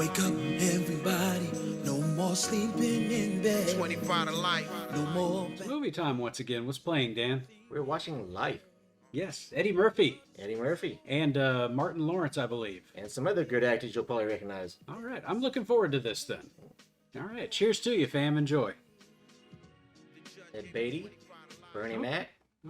Wake up, everybody. No more sleeping in bed. 25 to life. No more. Movie time once again. What's playing, Dan? We're watching Life. Yes, Eddie Murphy. Eddie Murphy. And Martin Lawrence, I believe. And some other good actors you'll probably recognize. All right, I'm looking forward to this then. All right, cheers to you, fam. Enjoy. Ed Beatty, Bernie Mac.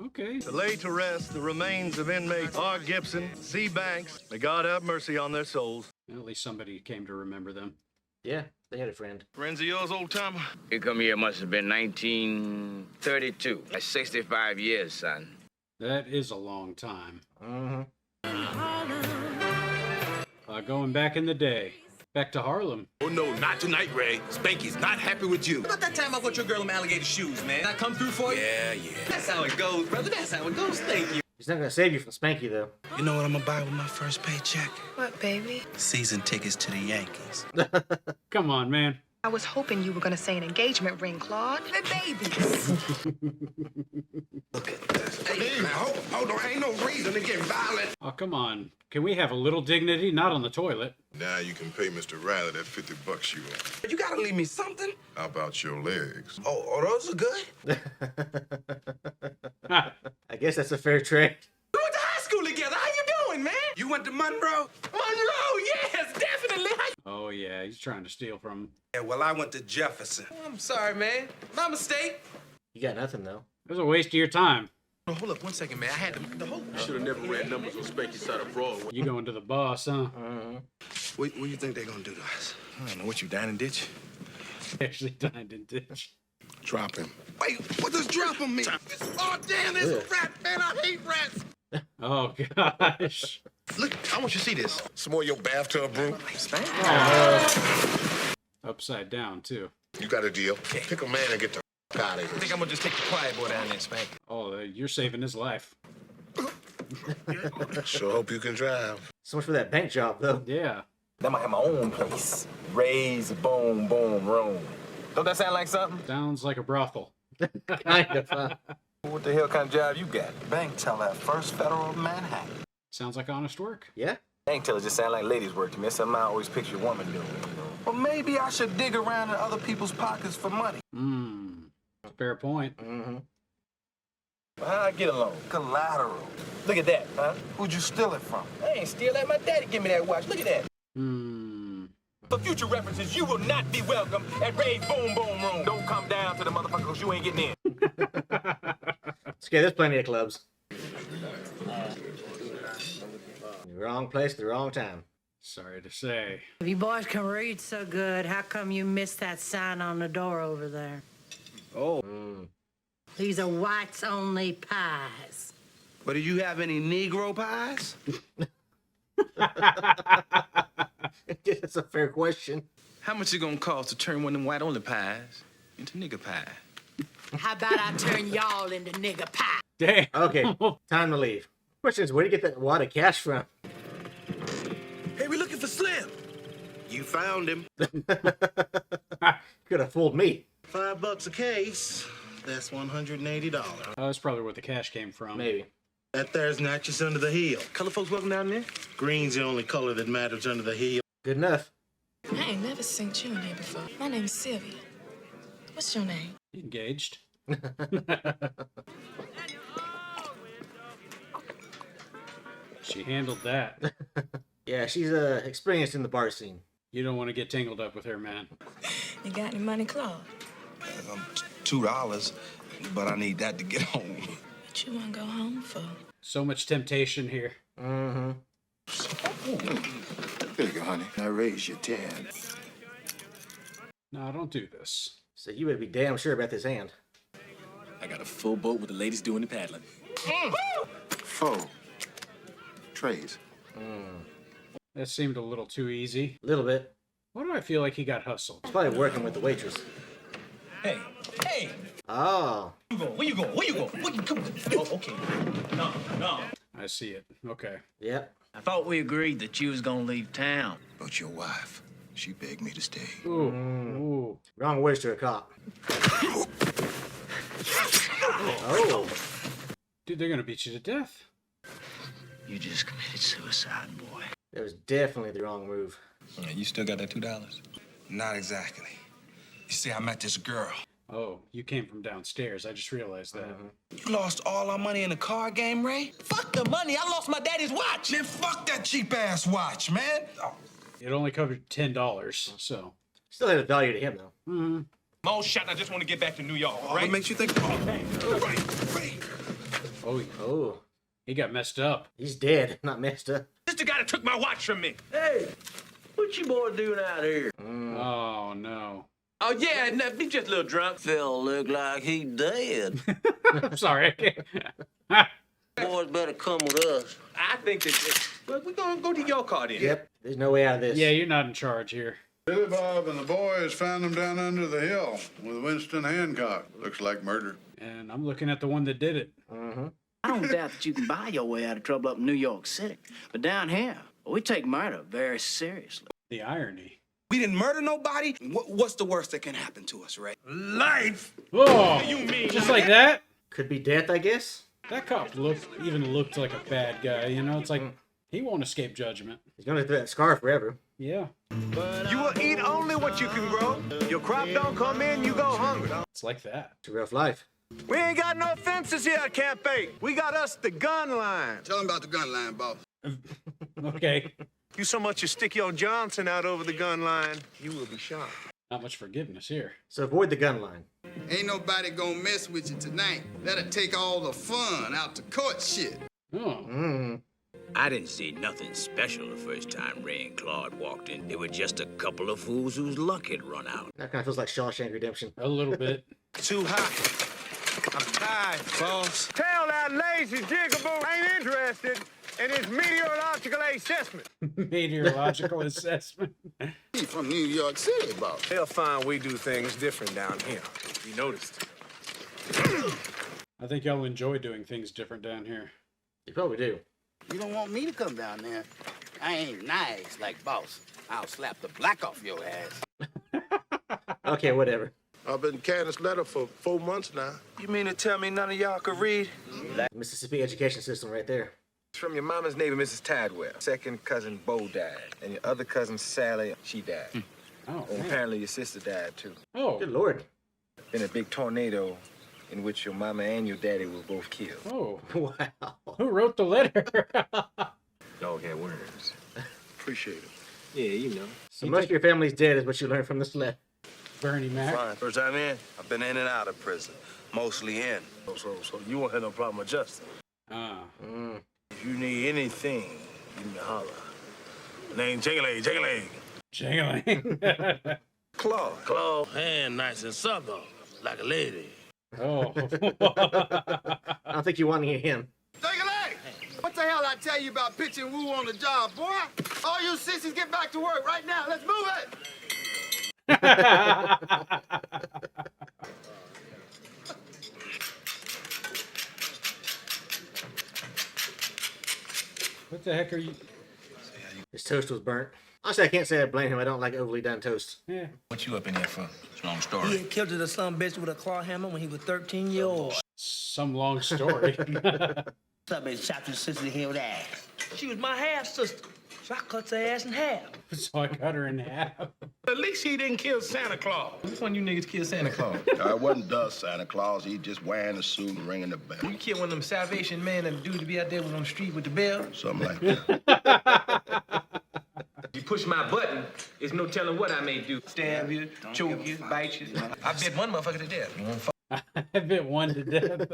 Okay. To lay to rest the remains of inmates R. Gibson, C. Banks. May God have mercy on their souls. Well, at least somebody came to remember them. Yeah, they had a friend. Friends of yours, old timer? You come here must have been 1932. That's 65 years, son. That is a long time. Mm-hmm. Going back in the day. Back to Harlem. Oh, no, not tonight, Ray. Spanky's not happy with you. About that time I bought your girl them alligator shoes, man. I come through for you? Yeah. That's how it goes, brother. That's how it goes. Thank you. He's not gonna save you from Spanky, though. You know what I'm gonna buy with my first paycheck? What, baby? Season tickets to the Yankees. Come on, man. I was hoping you were gonna say an engagement ring, Claude. The babies. Look at this. Hey, man, hold on. Ain't no reason to get violent. Oh, come on. Can we have a little dignity? Not on the toilet. Now you can pay Mr. Riley that $50 you owe. You gotta leave me something. How about your legs? Oh, those are good? I guess that's a fair trade. We went to high school together. How you doing, man? You went to Monroe? Monroe, yes, definitely. Oh, yeah, he's trying to steal from him. Yeah, well, I went to Jefferson. Oh, I'm sorry, man. My mistake. You got nothing, though. It was a waste of your time. Oh, hold up 1 second, man. I had the whole... You should have never read numbers on Spanky's side of Broadway. You going to the boss, huh? Mm-hmm. What do you think they're gonna do to us? I don't know. What, you down and ditch? Actually dined in ditch. Drop him. Wait, what does dropping mean? Oh, damn, it's a rat, man. I hate rats. Oh, gosh. Look, I want you to see this. Some more of your bathtub brew. Spank? Upside down, too. You got a deal. Pick a man and get the out of I here. think I'm gonna just take the quiet boy down there, Spank. Oh, you're saving his life. Sure hope you can drive. So much for that bank job, though. Yeah. I might have my own place. Raise, boom, boom, room. Don't that sound like something? Sounds like a brothel. Kind of, huh? What the hell kind of job you got? Bank teller, First Federal of Manhattan. Sounds like honest work. Yeah? Bank teller just sound like ladies' work to me. It's something I always picture a woman doing. Well, maybe I should dig around in other people's pockets for money. Fair point. Mm-hmm. How'd I get along? Collateral. Look at that, huh? Who'd you steal it from? I ain't steal that. My daddy gave me that watch. Look at that. For future references, you will not be welcome at Ray's Boom Boom Room. Don't come down to the motherfucker because you ain't getting in. It's okay, there's plenty of clubs. Wrong place, the wrong time. Sorry to say. If you boys can read so good, how come you missed that sign on the door over there? Oh. These are whites-only pies. But do you have any Negro pies? That's a fair question. How much it gonna cost to turn one of them white-only pies into nigger pie? How about I turn y'all into nigger pie? Damn. Okay, time to leave. Question is, where do you get that wad of cash from? Hey, we looking for Slim. You found him. Could have fooled me. $5 a case. That's $180. Oh, that's probably where the cash came from. Maybe. That there's not just under the heel. Color folks welcome down there? Green's the only color that matters under the heel. Good enough. I ain't never seen you in here before. My name's Sylvia. What's your name? Engaged. She handled that. Yeah, she's experienced in the bar scene. You don't want to get tangled up with her, man. You got any money, Claude? $2, but I need that to get home. What you want to go home for? So much temptation here. Mm-hmm. There you go, honey. I raised you 10. No, don't do this. So you better be damn sure about this hand. I got a full boat with the ladies doing the paddling. 4 trays. That seemed a little too easy. A little bit. Why do I feel like he got hustled? He's probably working with the waitress. Hey! Oh. Where you going? Oh, okay. No. I see it. Okay. Yep. I thought we agreed that you was gonna leave town. But your wife, she begged me to stay. Ooh. Ooh. Wrong words to a cop. Oh. Dude, they're gonna beat you to death. You just committed suicide, boy. That was definitely the wrong move. You still got that $2? Not exactly. You see, I met this girl. Oh, you came from downstairs. I just realized that. You lost all our money in the card game, Ray? Fuck the money. I lost my daddy's watch. Man, fuck that cheap-ass watch, man. Oh. It only covered $10, so. Still had a value to him, though. Mo shot, I just want to get back to New York, all right? What makes you think... Ray. Oh. He got messed up. He's dead, not messed up. This the guy that took my watch from me. Hey, what you boys doing out here? Oh, no. Oh, yeah, he just a little drunk. Phil look like he dead. I'm sorry, I can't. Boys better come with us. I think that... Well, we're going to go to your car then. Yep, there's no way out of this. Yeah, you're not in charge here. Billy Bob and the boys found him down under the hill with Winston Hancock. Looks like murder. And I'm looking at the one that did it. I don't doubt that you can buy your way out of trouble up in New York City. But down here, we take murder very seriously. The irony. We didn't murder nobody? What's the worst that can happen to us, Ray? Life? Oh, You mean just like that? Could be death, I guess. That cop looked like a bad guy, you know? It's like, he won't escape judgment. He's gonna have that scar forever. Yeah. You will eat only what you can grow. Your crop don't come in, you go hungry. It's like that. It's a rough life. We ain't got no fences here at Camp 8. We got us the gun line. Tell him about the gun line, boss. Okay. You so much you stick your Johnson out over the gun line, you will be shot. Not much forgiveness here. So avoid the gun line. Ain't nobody gonna mess with you tonight. That'll take all the fun out the court shit. Oh. I didn't see nothing special the first time Ray and Claude walked in. They were just a couple of fools whose luck had run out. That kind of feels like Shawshank Redemption. A little bit. Too hot. I'm tired, boss. Tell that lazy jigaboo ain't interested in his meteorological assessment. Meteorological assessment. He from New York City, boss. They'll find we do things different down here. You noticed? I think y'all enjoy doing things different down here. You probably do. You don't want me to come down there. I ain't nice like boss. I'll slap the black off your ass. Okay, whatever. I've been carrying this letter for 4 months now. You mean to tell me none of y'all could read? Mississippi education system right there. It's from your mama's neighbor, Mrs. Tidwell. Second cousin, Bo, died. And your other cousin, Sally, she died. Oh, And man. apparently your sister died, too. Oh. Good Lord. In a big tornado in which your mama and your daddy were both killed. Oh. Wow. Who wrote the letter? Dog had worms. Appreciate it. Yeah, you know. So most of your family's dead is what you learned from this letter. Bernie Mac. Fine. First time in, I've been in and out of prison. Mostly in. So you won't have no problem adjusting. If you need anything, you can holler. Name Jingling. Jangling. Claude, hand nice and sucker, like a lady. Oh. I don't think you want to hear him. Take a leg! What the hell I tell you about pitching woo on the job, boy? All you sissies get back to work right now. Let's move it! What the heck are you? His toast was burnt. Honestly, I can't say I blame him. I don't like overly done toast. Yeah. What you up in here for? It's a long story. He had killed the son bitch with a claw hammer when he was 13 years old. Some long story. Somebody shot your sister in the head with that. She was my half sister, so I cut her ass in half. So I cut her in half. At least he didn't kill Santa Claus. Which one of you niggas killed Santa Claus? I wasn't the Santa Claus. He just wearing a suit and ringing the bell. You killed one of them Salvation men, them dudes to be out there on the street with the bell. Something like that. You push my button, there's no telling what I may do. Stab you, choke you, bite you. I bet one motherfucker to death. You want to fuck? I bit one to death.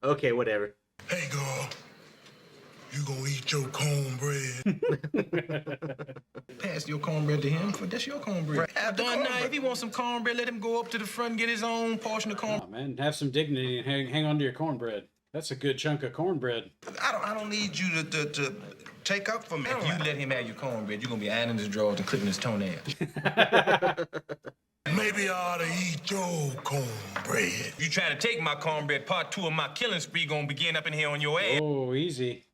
Okay, whatever. Hey, girl. You gonna eat your cornbread? Pass your cornbread to him, but that's your cornbread. If he wants some cornbread, let him go up to the front and get his own portion of cornbread. Oh, man, have some dignity and hang on to your cornbread. That's a good chunk of cornbread. I don't need you to take up for me. If you let him have your cornbread, you're gonna be ironing his drawers and clipping his toenails. Maybe I ought to eat your cornbread. You try to take my cornbread, part 2 of my killing spree gonna begin up in here on your ass. Oh, easy.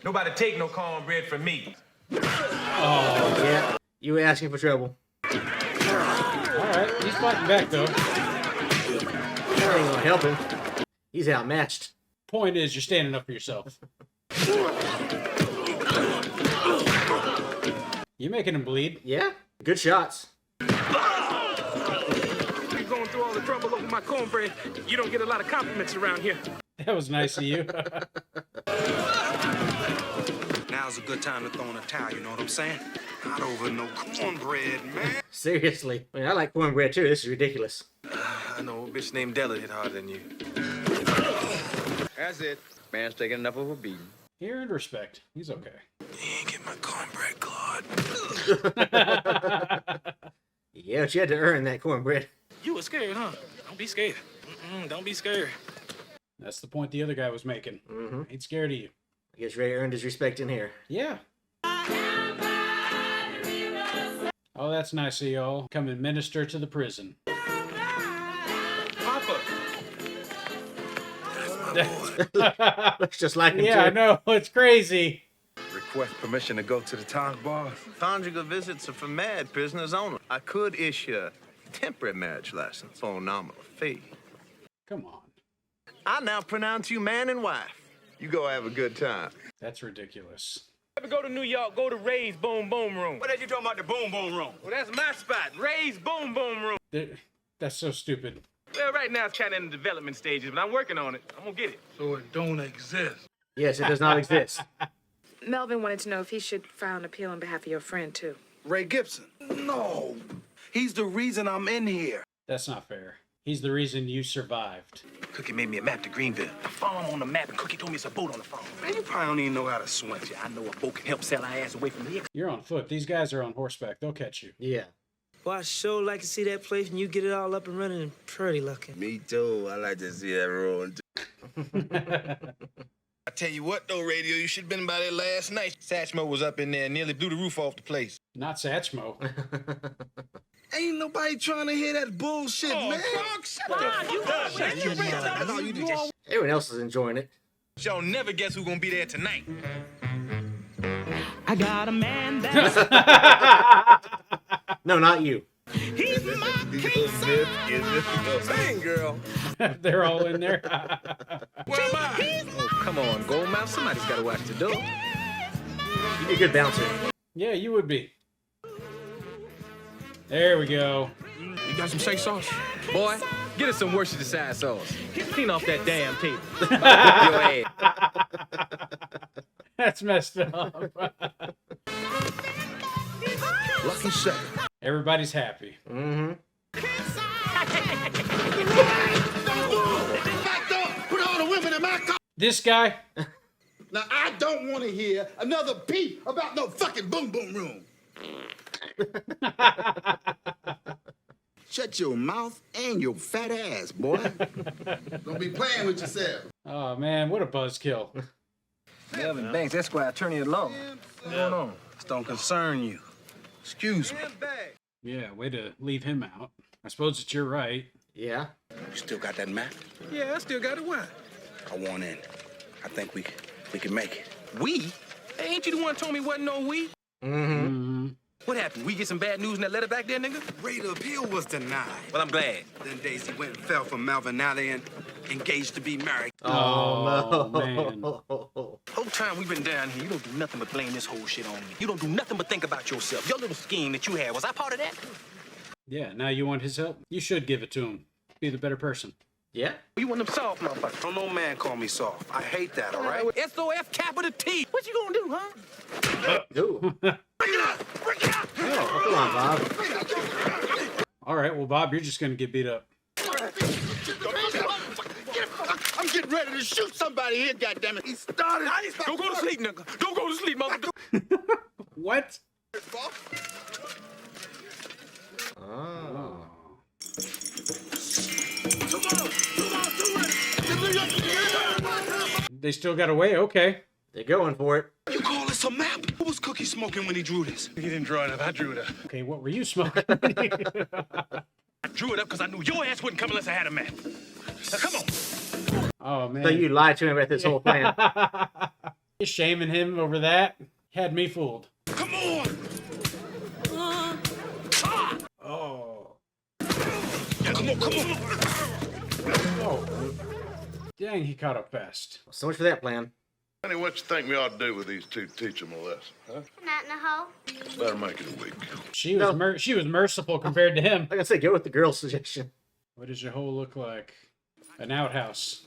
Nobody take no cornbread from me. Oh, Yeah, you were asking for trouble. all right. He's fighting back, though. That ain't gonna help him. He's outmatched. Point is, you're standing up for yourself. You making him bleed? Yeah. Good shots. You're going through all the trouble over my cornbread. You don't get a lot of compliments around here. That was nice of you. Now's a good time to throw in a towel, you know what I'm saying? Not over no cornbread, man. Seriously. I mean, I like cornbread too. This is ridiculous. I know a bitch named Della hit harder than you. That's it. Man's taking enough of a beating. He earned respect. He's okay. You ain't get my cornbread, Claude. Yeah, but you had to earn that cornbread. You were scared, huh? Don't be scared. Don't be scared. That's the point the other guy was making. Mm-hmm. Ain't scared of you. I guess Ray earned his respect in here. Yeah. Oh, that's nice of y'all. Come and minister to the prison. Papa. Looks just like him Yeah, I too. know. It's crazy. Request permission to go to the Tongue Bar. Conjugal visits are for mad prisoners only. I could issue a temporary marriage license for a nominal fee. Come on. I now pronounce you man and wife. You go have a good time. That's ridiculous. Ever go to New York, go to Ray's Boom Boom Room. What are you talking about, the boom boom room? Well, that's my spot, Ray's Boom Boom Room. That's so stupid. Well, right now it's kind of in the development stages, but I'm working on it. I'm gonna get it. So it don't exist. Yes, it does not exist. Melvin wanted to know if he should file an appeal on behalf of your friend, too. Ray Gibson. No. He's the reason I'm in here. That's not fair. He's the reason you survived. Cookie made me a map to Greenville. A farm on the map, and Cookie told me it's a boat on the farm. Man, you probably don't even know how to swim. Yeah, I know a boat can help sail our ass away from here. You're on foot. These guys are on horseback. They'll catch you. Yeah. Well, I sure like to see that place and you get it all up and running and pretty looking. Me too. I like to see that rolling. I tell you what, though, Radio, you should have been by there last night. Satchmo was up in there and nearly blew the roof off the place. Not Satchmo. Ain't nobody trying to hear that bullshit, man. Everyone else is enjoying it. Y'all never guess who's gonna be there tonight. I got a man that's No, not you. he's my king. Sing, girl. They're all in there. Where am I? Oh, come on, Goldmouth. Somebody's got to watch the door. You'd be a good bouncer. Yeah, you would be. There we go. You got some shake sauce? Boy, get us some Worcestershire sauce. Clean off that damn table. Your ass. That's messed up. Lucky shot. Everybody's happy. Mm-hmm. Back door, put all the women in my car. This guy. Now, I don't want to hear another peep about no fucking boom boom room. Shut your mouth and your fat ass, boy. Don't be playing with yourself. Oh, man, what a buzzkill. Melvin Banks, Esquire, attorney at law. What's going on? This don't concern you. Excuse me. Yeah, way to leave him out. I suppose it's your right. Yeah. You still got that map? Yeah, I still got it. Why? I want in. I think we can make it. We? Hey, ain't you the one told me wasn't no we? Mm-hmm. What happened? We get some bad news in that letter back there, nigga? Rate of appeal was denied. Well, I'm glad. Then Daisy went and fell for Melvin. Now they engaged to be married. Oh, man. Whole time we've been down here, you don't do nothing but blame this whole shit on me. You don't do nothing but think about yourself. Your little scheme that you had, was I part of that? Yeah, now you want his help? You should give it to him. Be the better person. Yeah. You want them soft, motherfucker. Don't no man call me soft. I hate that, all right? S-O-F capital T. What you gonna do, huh? Ooh. Oh, come on, Bob. All right, well, Bob, you're just going to get beat up. I'm getting ready to shoot somebody here, goddammit. He started. Don't go to sleep, nigga. Don't go to sleep, motherfucker. What? Oh. They still got away? Okay. They're going for it. You call this a map? Who was Cookie smoking when he drew this? He didn't draw it up. I drew it up. Okay, what were you smoking? I drew it up because I knew your ass wouldn't come unless I had a map. Now, come on. Oh, man. So you lied to him about this whole plan. You're shaming him over that? Had me fooled. Come on! Oh. Yeah, come on, come on! Oh. Dang, he caught up fast. So much for that plan. Honey, what you think we ought to do with these two? Teach them a lesson, huh? Not in the hole. Better make it a week. She was she was merciful compared to him. Like I said, go with the girl's suggestion. What does your hole look like? An outhouse.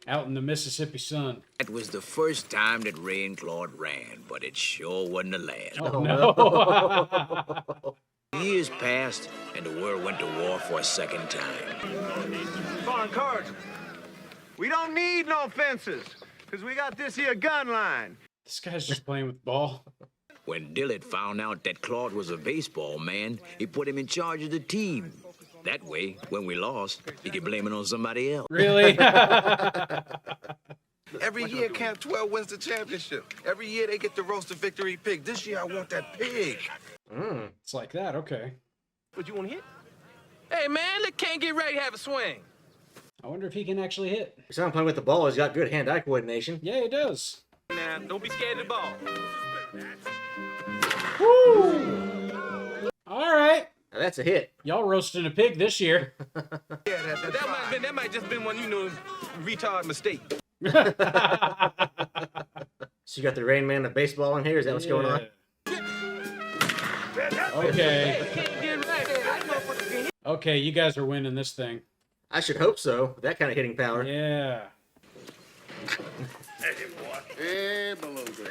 Out in the Mississippi sun. That was the first time that Ray and Claude ran, but it sure wasn't the last. Oh, no. Years passed, and the world went to war for a second time. Foreign cards. We don't need no fences, because we got this here gun line. This guy's just playing with ball. When Dillard found out that Claude was a baseball man, he put him in charge of the team. That way, when we lost, he could blame it on somebody else. Really? Every year, Camp 12 wins the championship. Every year, they get the roast of victory pig. This year, I want that pig. It's like that, okay. What, you want to hit? Hey, man, let Can't Get Right have a swing. I wonder if he can actually hit. Someone playing with the ball has got good hand-eye coordination. Yeah, he does. Now, don't be scared of the ball. Woo! All right. Now that's a hit. Y'all roasting a pig this year. That might just been one, retard mistake. So you got the Rain Man of baseball in here? Is that what's going on? Okay. Okay, you guys are winning this thing. I should hope so. That kind of hitting power. Yeah. Hey, my little girl.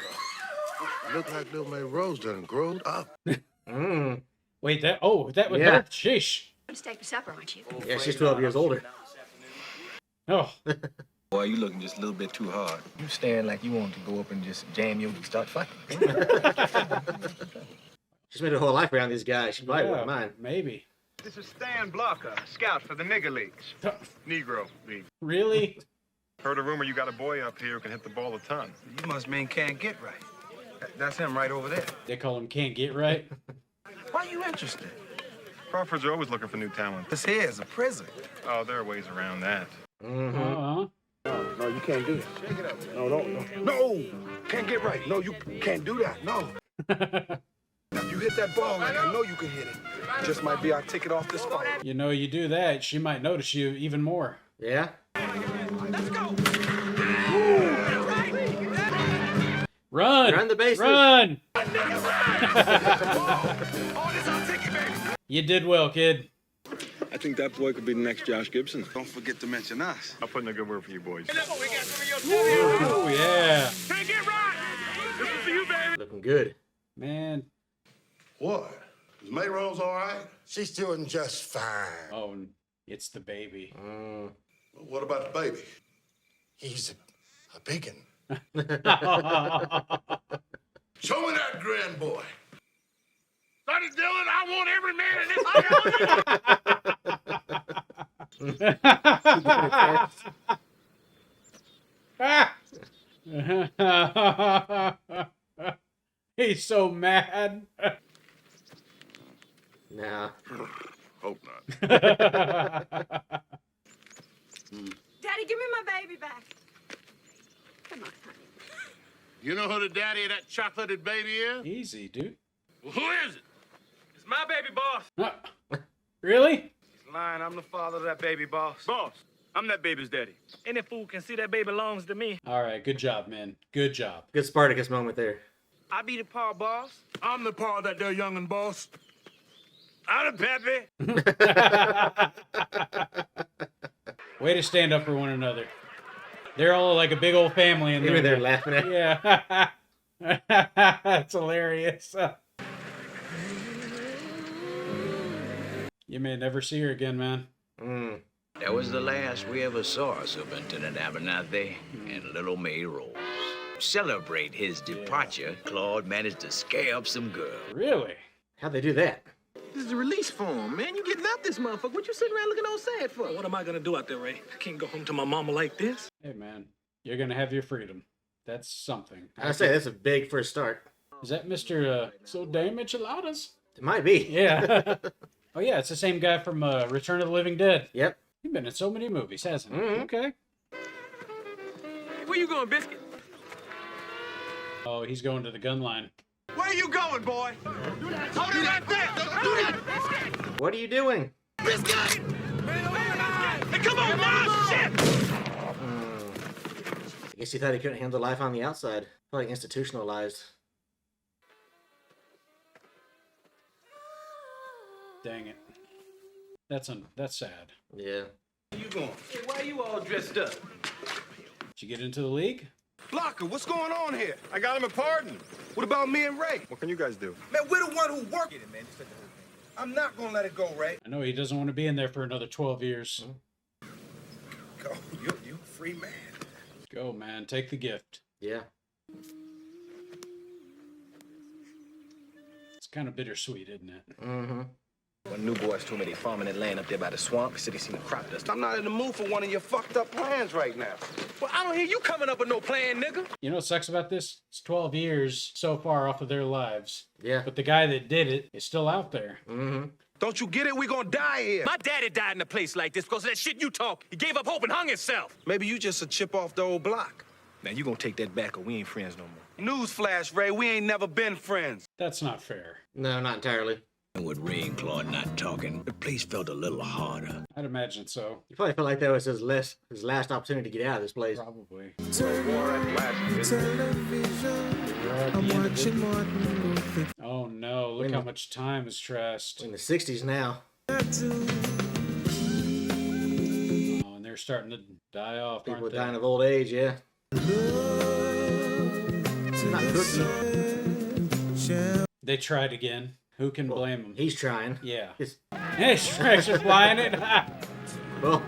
Look like little May Rose done grown up. Wait, that was her? Sheesh. You're staying for supper, aren't you? Yeah, she's 12 years older. Oh. Boy, you looking just a little bit too hard. You staring like you want to go up and just jam you and start fighting. She's made her whole life around these guys. She probably wouldn't mind. Maybe. This is Stan Blocker, scout for the nigger leagues. Negro League. Really? Heard a rumor you got a boy up here who can hit the ball a ton. You must mean Can't Get Right. That's him right over there. They call him Can't Get Right. Why are you interested? Crawfords are always looking for new talent. This here is a prison. Oh, there are ways around that. Uh-huh. No, you can't do that. Shake it up. No, don't. No, Can't Get Right. No, you can't do that. No. Now, if you hit that ball like I know you can hit it, just might be our ticket off this phone. You know, you do that, she might notice you even more. Yeah? Let's go. Run! Run the bases. Run! You did well, kid. I think that boy could be the next Josh Gibson. Don't forget to mention us. I'll put in a good word for you boys. Oh, yeah. Can't get right! This is for you, baby! Looking good. Man. What? Is May Rose all right? She's doing just fine. Oh, it's the baby. What about the baby? He's a biggin. Show me that grand boy. Sonny Dillon, I want every man in this. He's so mad. Nah. Hope not. Daddy, give me my baby back. Come on, honey. You know who the daddy of that chocolated baby is? Easy, dude. Well, who is it? It's my baby, boss. Really? He's lying. I'm the father of that baby, boss. Boss, I'm that baby's daddy. Any fool can see that baby belongs to me. All right, good job, man. Good job. Good Spartacus moment there. I be the paw, boss. I'm the part of that there youngin' boss. I'm the pappy. Way to stand up for one another. They're all like a big old family in They there. were there laughing at it. Yeah. That's hilarious. You may never see her again, man. That was the last we ever saw Superintendent Abernathy and little May Rose. Celebrate his departure, Claude managed to scare up some girls. Really? How'd they do that? This is a release form, man. You getting out this motherfucker. What you sitting around looking all sad for? What am I gonna do out there, Ray? I can't go home to my mama like this. Hey, man. You're going to have your freedom. That's something. I say that's a big first start. Is that Mr. So Dame Enchiladas? It might be. Yeah. Oh, yeah. It's the same guy from Return of the Living Dead. Yep. He's been in so many movies, hasn't he? Okay. Where you going, Biscuit? Oh, he's going to the gun line. Where are you going, boy? Hold it right there! Don't do that! What are you doing? Biscuit! Hey, come on, Mom! Shit! Guess he thought he couldn't handle life on the outside. Probably institutionalized. Dang it. That's sad. Yeah. Where you going? Hey, why you all dressed up? Did you get into the league? Blocker, what's going on here? I got him a pardon. What about me and Ray? What can you guys do? Man, we're the one who worked it, man. I'm not gonna let it go, Ray. I know he doesn't want to be in there for another 12 years. Go, you a free man. Go, man. Take the gift. Yeah. It's kind of bittersweet, isn't it? Mm-hmm. When new boys told me they farming that land up there by the swamp, he said he seen a crop dust. I'm not in the mood for one of your fucked up plans right now. Well, I don't hear you coming up with no plan, nigga. You know what sucks about this? It's 12 years so far off of their lives. Yeah. But the guy that did it is still out there. Mm-hmm. Don't you get it? We gonna die here. My daddy died in a place like this because of that shit you talk. He gave up hope and hung himself. Maybe you just a chip off the old block. Now you gonna take that back or we ain't friends no more. Newsflash, Ray, we ain't never been friends. That's not fair. No, not entirely. And with Ray and Claude not talking, the place felt a little harder. I'd imagine so. He probably felt like that was his last opportunity to get out of this place. Probably. Oh no, look how much time has passed. In the 60s now. Oh, and they're starting to die off, People aren't they? dying of old age, yeah. Not cooking. They tried again. Who can blame them? He's trying. Yeah. He's Shrek's flying it. well,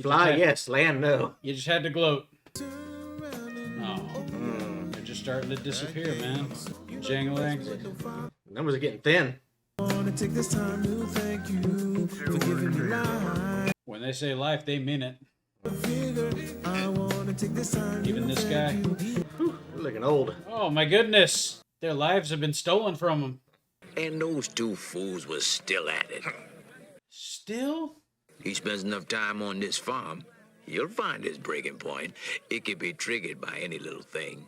fly, yes. Land, no. You just had to gloat. Oh, they're just starting to disappear, man. Jangling. Numbers are getting thin. When they say life, they mean it. Even this guy. Whew, they're looking old. Oh my goodness. Their lives have been stolen from them. And those two fools was still at it. Still? He spends enough time on this farm, he'll find his breaking point. It can be triggered by any little thing.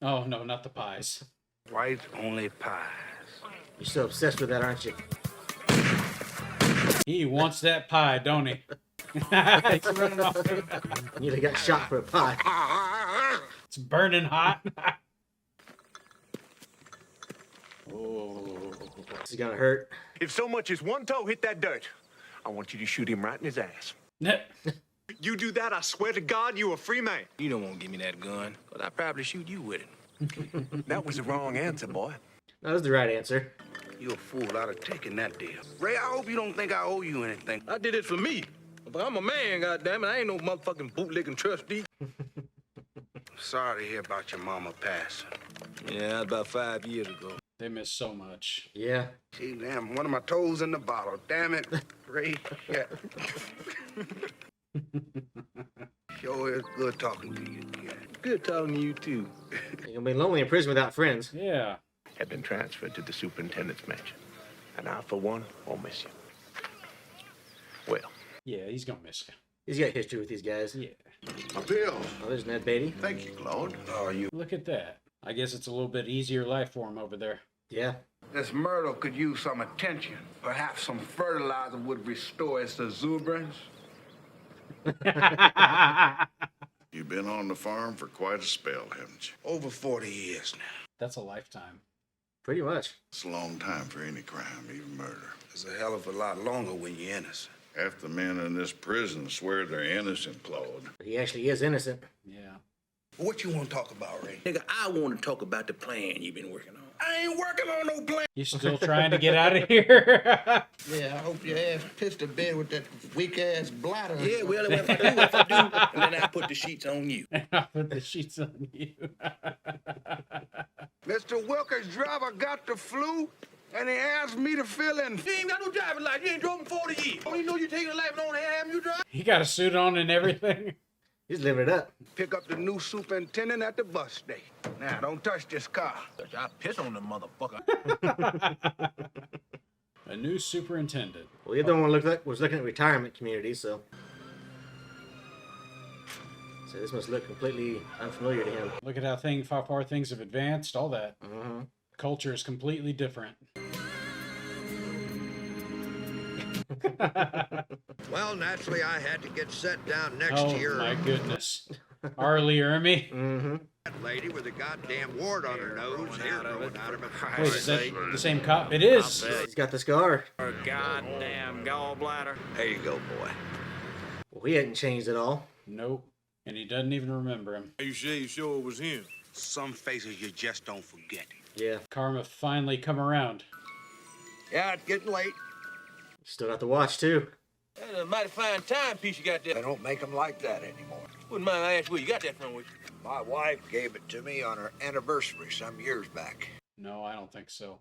Oh no, not the pies. White only pies. You're so obsessed with that, aren't you? He wants that pie, don't he? He's running off. Nearly got shot for a pie. It's burning hot. Oh, this is gonna hurt. If so much as one toe hit that dirt, I want you to shoot him right in his ass. You do that, I swear to God, you a free man. You don't want to give me that gun, but I'd probably shoot you with it. That was the wrong answer, boy. That was the right answer. You a fool. I'd have taken that deal. Ray, I hope you don't think I owe you anything. I did it for me. But I'm a man, goddammit. I ain't no motherfucking bootlicking trustee. Sorry to hear about your mama passing. Yeah, about 5 years ago. they miss so much. Yeah. Gee, damn, one of my toes in the bottle. Damn it. Ray. Yeah. Sure is good talking to you. Yeah. Good talking to you, too. You're gonna be lonely in prison without friends. Yeah. Have been transferred to the superintendent's mansion. And I, for one, won't miss you. Well. Yeah, he's gonna miss you. He's got history with these guys. Yeah. Appeal. Oh, there's Ned Beatty. Thank you, Claude. How are you? Look at that. I guess it's a little bit easier life for him over there. Yeah. This myrtle could use some attention. Perhaps some fertilizer would restore its exuberance. You've been on the farm for quite a spell, haven't you? Over 40 years now. That's a lifetime. Pretty much. It's a long time for any crime, even murder. It's a hell of a lot longer when you're innocent. Half the men in this prison swear they're innocent, Claude. But he actually is innocent. Yeah. What you want to talk about, Ray? Nigga, I want to talk about the plan you've been working on. I ain't working on no plan. You still trying to get out of here? Yeah, I hope your ass pissed to bed with that weak-ass bladder. Yeah, well, if I do, and then I put the sheets on you. I'll put the sheets on you. Mr. Wilkers' driver got the flu, and he asked me to fill in. You ain't got no driving license. You ain't drove in 40 years. Don't you know you taking a life and don't have you drive? He got a suit on and everything. He's living it up. Pick up the new superintendent at the bus station. Now, don't touch this car. I piss on the motherfucker. A new superintendent. Well, the other one was looking at retirement communities, so this must look completely unfamiliar to him. Look at how far things have advanced. All that. Mm-hmm. Culture is completely different. Well, naturally, I had to get set down next to your... Oh, my goodness. Arlie Ermy? Mm-hmm. That lady with a goddamn wart on her nose, hair growing out of it. Wait, is that the same cop? It is. He's got the scar. Or goddamn gallbladder. There you go, boy. Well, he hadn't changed at all. Nope. And he doesn't even remember him. Are you sure it was him? Some faces you just don't forget. Yeah. Karma finally come around. Yeah, it's getting late. Still got the watch, too. That's a mighty fine timepiece you got there. They don't make them like that anymore. Wouldn't mind I ask where you got that from with you? My wife gave it to me on her anniversary some years back. No, I don't think so.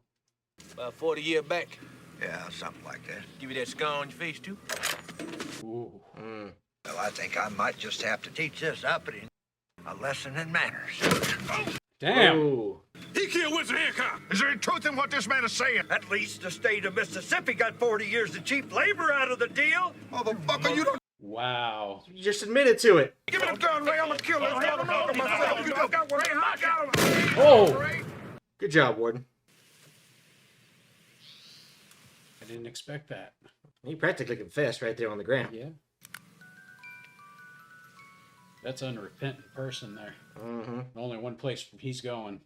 About 40 years back. Yeah, something like that. Give you that scar on your face, too? Ooh. Well, I think I might just have to teach this uppity a lesson in manners. Damn. Ooh. He killed Winston Hancock. Is there any truth in what this man is saying? At least the state of Mississippi got 40 years of cheap labor out of the deal. Motherfucker, you don't... Wow. You just admitted to it. Give me the gun, Ray. I'm gonna kill this motherfucker myself. You don't got one. Oh! Good job, Warden. I didn't expect that. He practically confessed right there on the ground. Yeah. That's an unrepentant person there. Mm-hmm. Only one place he's going.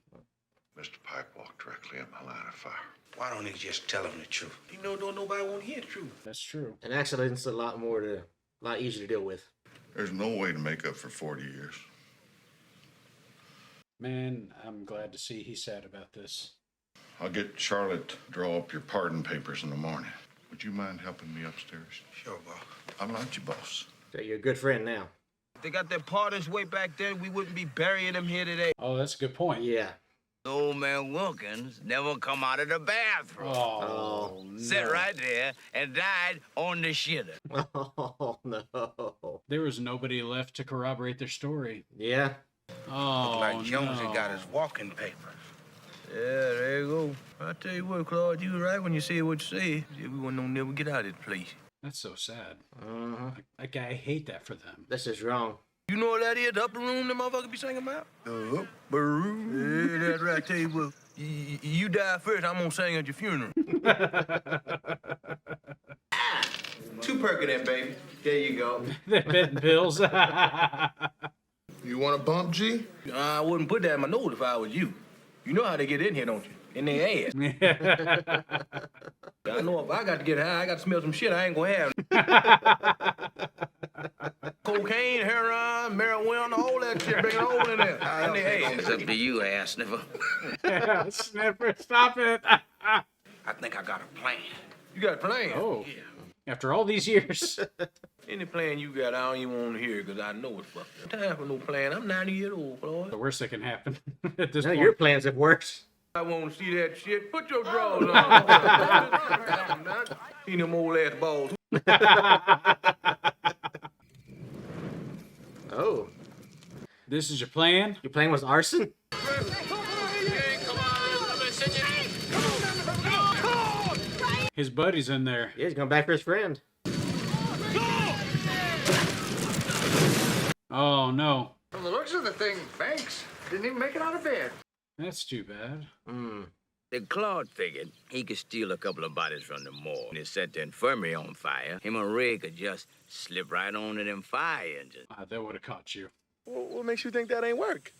Mr. Pike walked directly in my line of fire. Why don't he just tell him the truth? You know, don't nobody want to hear the truth. That's true. An accident's a lot easier to deal with. There's no way to make up for 40 years. Man, I'm glad to see he's sad about this. I'll get Charlotte to draw up your pardon papers in the morning. Would you mind helping me upstairs? Sure, boss. I'm not your boss. So you're a good friend now. If they got their pardons way back then, we wouldn't be burying them here today. Oh, that's a good point. Yeah. Old man Wilkins never come out of the bathroom. Oh, Sat right there and died on the shitter. Oh, no. There was nobody left to corroborate their story. Yeah. Oh, Looked like Jonesy no. got his walking papers. Yeah, there you go. I tell you what, Claude, you were right when you said what you said. We wouldn't never get out of this place. That's so sad. Uh-huh. I hate that for them. That's just wrong. You know what that is, the upper room the motherfucker be singing about? The upper room. Yeah, that's right. I tell you what, you die first, I'm gonna sing at your funeral. 2 Percocet, baby. There you go. They're betting pills. You want a bump, G? I wouldn't put that in my nose if I was you. You know how they get in here, don't you? In their ass. I know if I got to get high, I got to smell some shit I ain't gonna have. Cocaine, heroin, marijuana, all that shit, bring it all in there. In their ass. It's up to you, ass sniffer. Yeah, sniffer, stop it. I think I got a plan. You got a plan? Oh, yeah. After all these years. Any plan you got, I don't even want to hear because I know it's fucked up. Time for no plan. I'm 90 years old, Claude. The worst that can happen at this No, point. your plans have worked. I want to see that shit. Put your drawers on. See them old ass balls. Oh. This is your plan? Your plan was arson? His buddy's in there. Yeah, he's going back for his friend. Oh, no. From the looks of the thing, Banks didn't even make it out of bed. That's too bad. The Claude figured he could steal a couple of bodies from the morgue and set the infirmary on fire. Him and Ray could just slip right onto them fire engines. That would have caught you. What makes you think that ain't work?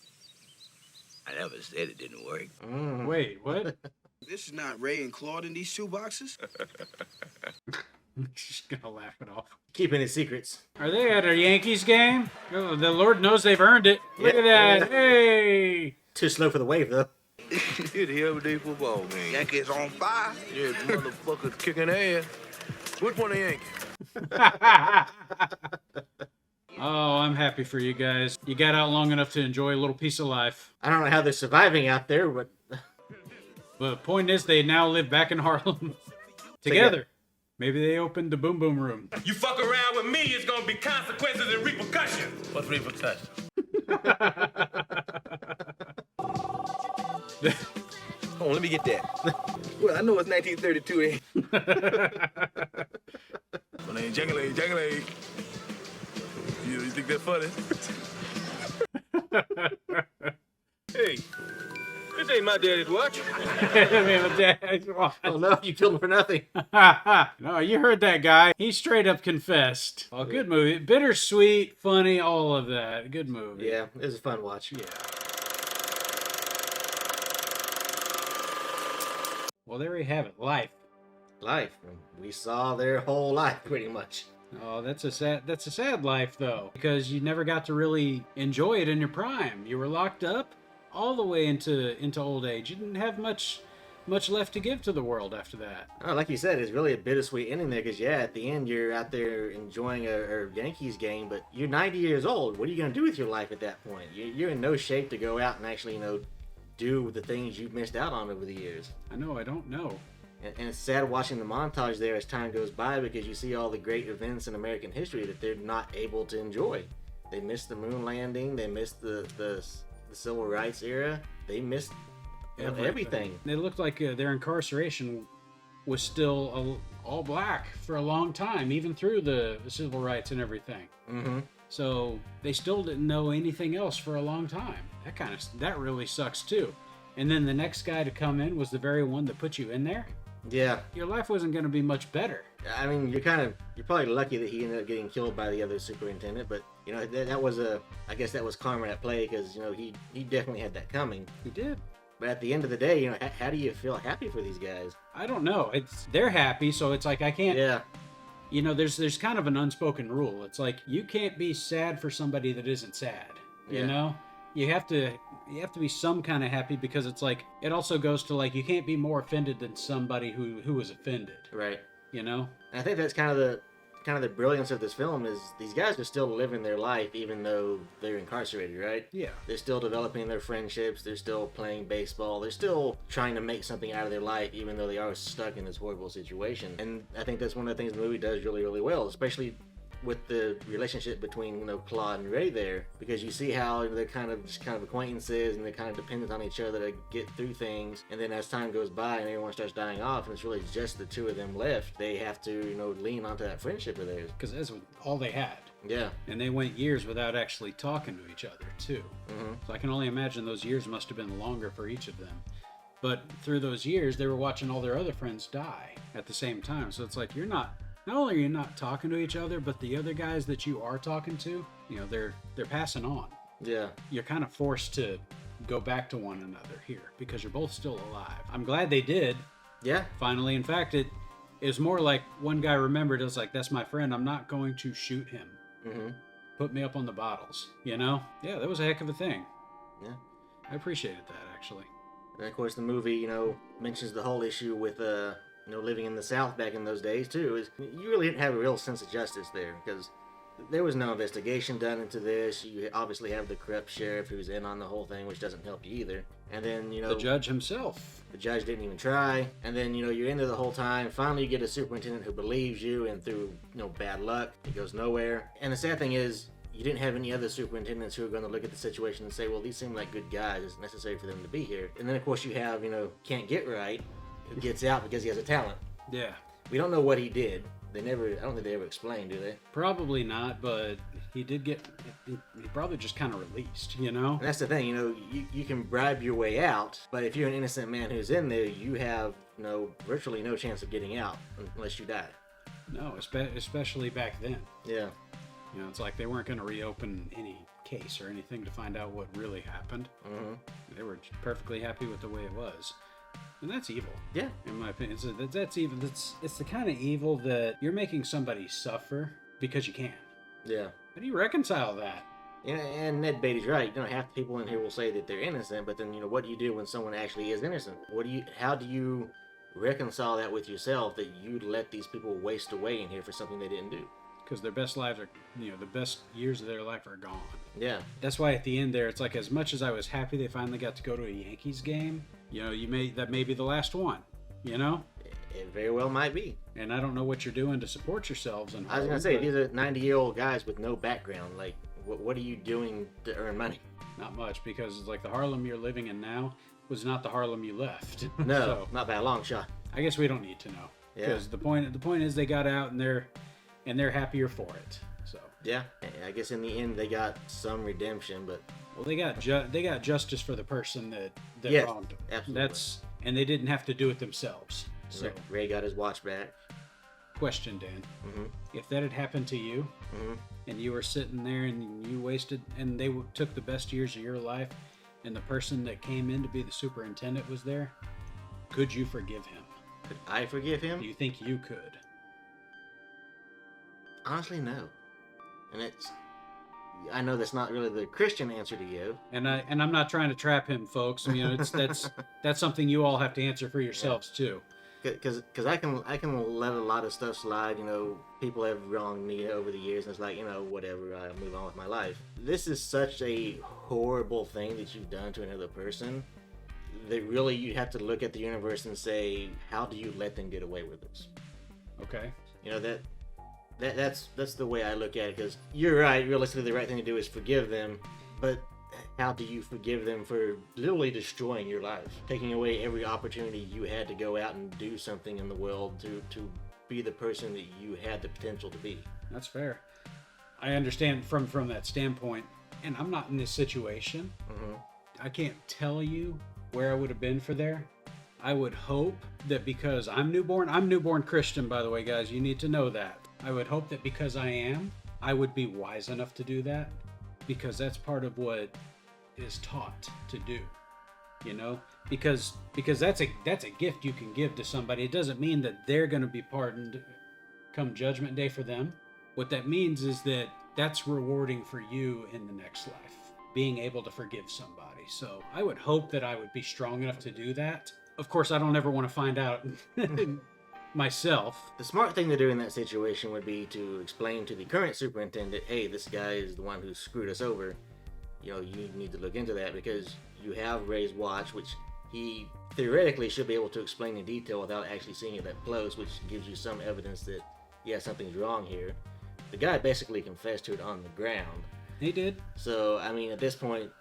I never said it didn't work. Wait, what? This is not Ray and Claude in these shoe boxes. Just gonna laugh it off. Keeping his secrets. Are they at a Yankees game? Oh, the Lord knows they've earned it. Look at that. Hey! Too slow for the wave, though. It's the everyday football game. Yankees on fire. Yeah, motherfuckers kicking ass. Which one of Yankees? Oh, I'm happy for you guys. You got out long enough to enjoy a little piece of life. I don't know how they're surviving out there, but... But the point is, they now live back in Harlem together. Maybe they opened the Boom Boom Room. You fuck around with me, it's gonna be consequences and repercussions. What's repercussions? Hold on, let me get that. Well, I know it's 1932, eh? My name Jangly. You think that's funny? Hey, This ain't my daddy's watch. Oh no, you killed him for nothing. No, you heard that guy. He straight up confessed. Oh, good movie. Bittersweet, funny, all of that. Good movie. Yeah, it was a fun watch. Yeah. Well, there we have it. Life. We saw their whole life pretty much. Oh, that's a sad life though, because you never got to really enjoy it in your prime. You were locked up all the way into old age. You didn't have much left to give to the world after that. Oh, like you said, it's really a bittersweet ending there, because yeah, at the end you're out there enjoying a Yankees game, but you're 90 years old. What are you going to do with your life at that point? You're in no shape to go out and actually, do the things you've missed out on over the years. I know, I don't know. And it's sad watching the montage there as time goes by, because you see all the great events in American history that they're not able to enjoy. They missed the moon landing. They missed the civil rights era. They missed everything. It looked like their incarceration was still all black for a long time, even through the civil rights and everything. Mm-hmm. So they still didn't know anything else for a long time. That really sucks too. And then the next guy to come in was the very one that put you in there. Yeah. Your life wasn't going to be much better. I mean, you're probably lucky that he ended up getting killed by the other superintendent, but that was I guess that was karma at play, because he definitely had that coming. He did. But at the end of the day, how do you feel happy for these guys? I don't know. They're happy, so it's like I can't. Yeah. There's kind of an unspoken rule. It's like you can't be sad for somebody that isn't sad. You know, you have to be some kind of happy, because it's like it also goes to like you can't be more offended than somebody who was offended. Right. And I think that's kind of the brilliance of this film, is these guys are still living their life even though they're incarcerated, right? Yeah. They're still developing their friendships. They're still playing baseball. They're still trying to make something out of their life, even though they are stuck in this horrible situation. And I think that's one of the things the movie does really, really well, especially with the relationship between Claude and Ray there, because you see how they're kind of acquaintances, and they're kind of dependent on each other to get through things. And then as time goes by and everyone starts dying off, and it's really just the two of them left, they have to lean onto that friendship of theirs, because that's all they had. Yeah. And they went years without actually talking to each other too. Mm-hmm. So I can only imagine those years must have been longer for each of them. But through those years, they were watching all their other friends die at the same time. So it's like not only are you not talking to each other, but the other guys that you are talking to, they're passing on. Yeah. You're kind of forced to go back to one another here, because you're both still alive. I'm glad they did. Yeah. Finally. In fact, it was more like one guy remembered, it was like, that's my friend. I'm not going to shoot him. Mm-hmm. Put me up on the bottles, Yeah, that was a heck of a thing. Yeah. I appreciated that, actually. And of course the movie, mentions the whole issue with, living in the South back in those days too, is you really didn't have a real sense of justice there, because there was no investigation done into this. You obviously have the corrupt sheriff who's in on the whole thing, which doesn't help you either. And then, the judge himself. The judge didn't even try. And then, you're into the whole time. Finally, you get a superintendent who believes you, and through, bad luck, it goes nowhere. And the sad thing is, you didn't have any other superintendents who are going to look at the situation and say, well, these seem like good guys. It's necessary for them to be here. And then, of course, you have, Can't Get Right, who gets out because he has a talent. Yeah. We don't know what he did. I don't think they ever explain, do they? Probably not, but he probably just kind of released, And that's the thing, you can bribe your way out, but if you're an innocent man who's in there, you have virtually no chance of getting out unless you die. No, especially back then. Yeah. It's like they weren't going to reopen any case or anything to find out what really happened. Mm-hmm. They were perfectly happy with the way it was. And that's evil. Yeah. In my opinion. That's evil. It's the kind of evil that you're making somebody suffer because you can. Yeah. How do you reconcile that? Yeah, and Ned Beatty's right. Half the people in here will say that they're innocent, but then, what do you do when someone actually is innocent? How do you reconcile that with yourself, that you'd let these people waste away in here for something they didn't do? Because their best lives are, the best years of their life are gone. Yeah. That's why at the end there, it's like, as much as I was happy they finally got to go to a Yankees game, that may be the last one, It very well might be. And I don't know what you're doing to support yourselves. I was going to say, these are 90-year-old guys with no background. Like, what are you doing to earn money? Not much, because it's like the Harlem you're living in now was not the Harlem you left. No, so, not by a long shot. I guess we don't need to know. Because the point is they got out and they're happier for it. So Yeah, I guess in the end they got some redemption, but well, they got justice for the person that yes, wronged them. Absolutely. And they didn't have to do it themselves. So Ray got his watch back. Question, Dan. If that had happened to you, and you were sitting there and you wasted, and they took the best years of your life, and the person that came in to be the superintendent was there, could you forgive him? Could I forgive him? Do you think you could? Honestly, no. And I know that's not really the Christian answer to give. And I'm not trying to trap him, folks. You know, that's something you all have to answer for yourselves too. Because I can let a lot of stuff slide. You know, people have wronged me over the years, and it's like, you know, whatever. I move on with my life. This is such a horrible thing that you've done to another person that really you have to look at the universe and say, how do you let them get away with this? Okay. You know that's the way I look at it. Because you're right. Realistically, the right thing to do is forgive them, but how do you forgive them for literally destroying your life, taking away every opportunity you had to go out and do something in the world to be the person that you had the potential to be? That's fair. I understand from that standpoint, and I'm not in this situation. I can't tell you where I would have been for there. I would hope that because I'm newborn Christian, by the way, guys, you need to know that. I would hope that because I would be wise enough to do that, because that's part of what is taught to do, you know, because that's a gift you can give to somebody. It doesn't mean that they're going to be pardoned come judgment day for them. What that means is that that's rewarding for you in the next life, being able to forgive somebody. So I would hope that I would be strong enough to do that. Of course, I don't ever want to find out myself. The smart thing to do in that situation would be to explain to the current superintendent, hey, this guy is the one who screwed us over. You know, you need to look into that, because you have Ray's watch, which he theoretically should be able to explain in detail without actually seeing it up close, which gives you some evidence that, yeah, something's wrong here. The guy basically confessed to it on the ground. He did. So, I mean, at this point,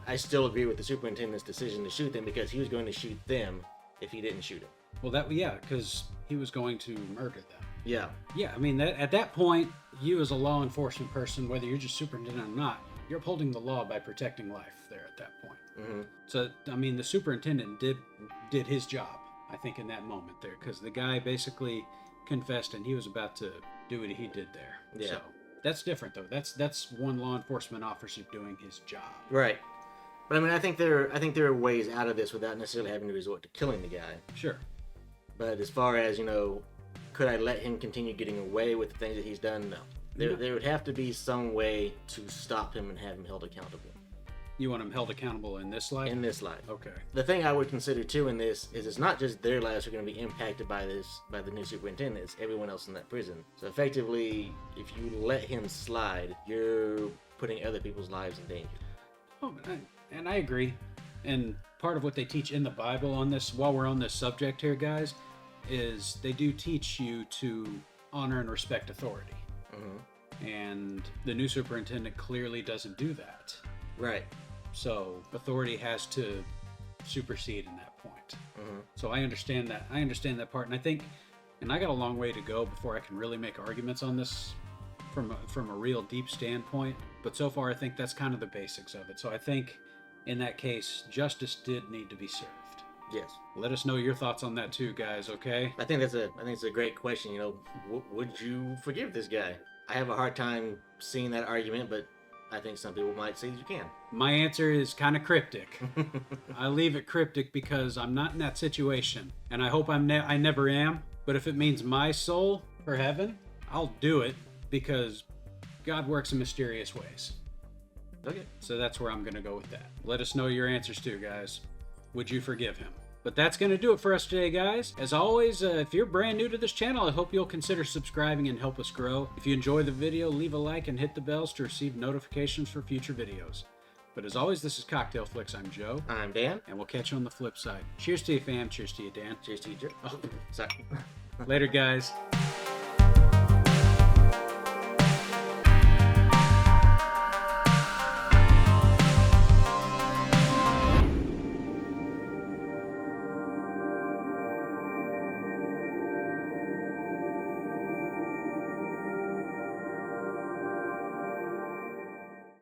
I still agree with the superintendent's decision to shoot them, because he was going to shoot them if he didn't shoot him. Well, because he was going to murder them. Yeah. Yeah, I mean, at that point, you as a law enforcement person, whether you're just superintendent or not, you're upholding the law by protecting life there at that point. So, I mean, the superintendent did his job, I think, in that moment there, because the guy basically confessed and he was about to do what he did there. Yeah. So that's different, though. That's one law enforcement officer doing his job. Right. But I mean, I think there are ways out of this without necessarily having to resort to killing the guy. Sure. But as far as, you know, could I let him continue getting away with the things that he's done? No. There would have to be some way to stop him and have him held accountable. You want him held accountable in this life? In this life. Okay. The thing I would consider too in this is it's not just their lives are going to be impacted by the new superintendent, it's everyone else in that prison. So effectively, if you let him slide, you're putting other people's lives in danger. Oh, and I agree. And part of what they teach in the Bible on this, while we're on this subject here, guys, is they do teach you to honor and respect authority. And the new superintendent clearly doesn't do that. Right. So authority has to supersede in that point. So I understand that. I understand that part, and I think, and I got a long way to go before I can really make arguments on this from a real deep standpoint. But so far, I think that's kind of the basics of it. So I think in that case, justice did need to be served. Yes. Let us know your thoughts on that too, guys. Okay. I think it's a great question. You know, would you forgive this guy? I have a hard time seeing that argument, but I think some people might say you can. My answer is kind of cryptic. I leave it cryptic because I'm not in that situation, and I hope I never am. But if it means my soul for heaven, I'll do it, because God works in mysterious ways. Okay. So that's where I'm going to go with that. Let us know your answers too, guys. Would you forgive him? But that's going to do it for us today, guys. As always, if you're brand new to this channel, I hope you'll consider subscribing and help us grow. If you enjoy the video, leave a like and hit the bells to receive notifications for future videos. But as always, this is Cocktail Flicks. I'm Joe. I'm Dan. And we'll catch you on the flip side. Cheers to you, fam. Cheers to you, Dan. Cheers to you, Joe. Oh, sorry. Later, guys.